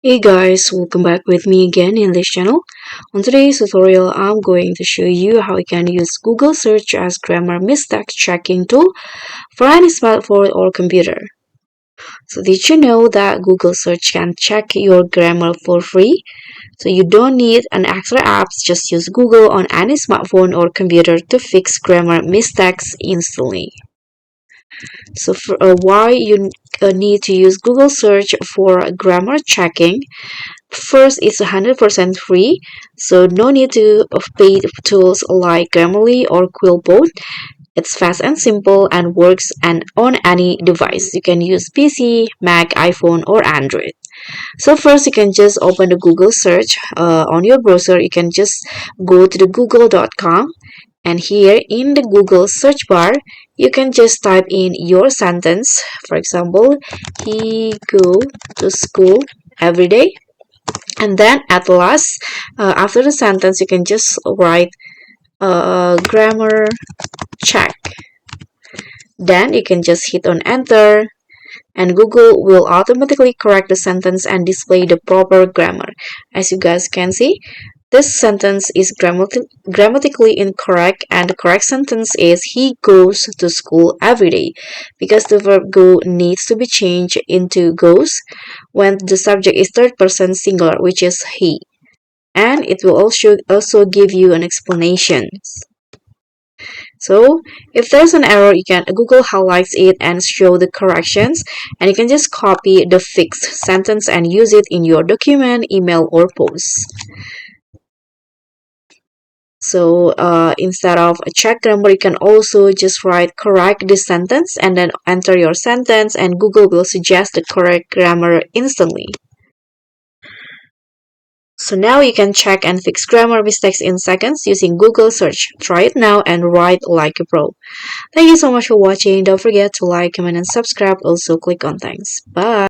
Hey guys, welcome back with me again in this channel. On today's tutorial, I'm going to show you how you can use Google search as grammar mistake checking tool for any smartphone or computer. So did you know that Google search can check your grammar for free? So you don't need an extra apps, just use Google on any smartphone or computer to fix grammar mistakes instantly. So why you need to use Google search for grammar checking? First, it's 100% free, so no need to pay tools like Grammarly or Quillbot. It's fast and simple and works on any device. You can use PC, Mac, iPhone, or Android. So first, you can just open the Google search on your browser. You can just go to the google.com, and here in the Google search bar, you can just type in your sentence. For example, he go to school every day, and then at last after the sentence you can just write grammar check. Then you can just hit on enter, and Google will automatically correct the sentence and display the proper grammar. As you guys can see, this sentence is grammatically incorrect, and the correct sentence is he goes to school every day, because the verb go needs to be changed into goes when the subject is third person singular, which is he. And it will also give you an explanation. So if there's an error, you can Google highlights it and show the corrections, and you can just copy the fixed sentence and use it in your document, email, or post. So instead of check grammar, you can also just write correct this sentence and then enter your sentence, and Google will suggest the correct grammar instantly. So now you can check and fix grammar mistakes in seconds using Google search. Try it now and write like a pro. Thank you so much for watching. Don't forget to like, comment, and subscribe. Also click on thanks. Bye.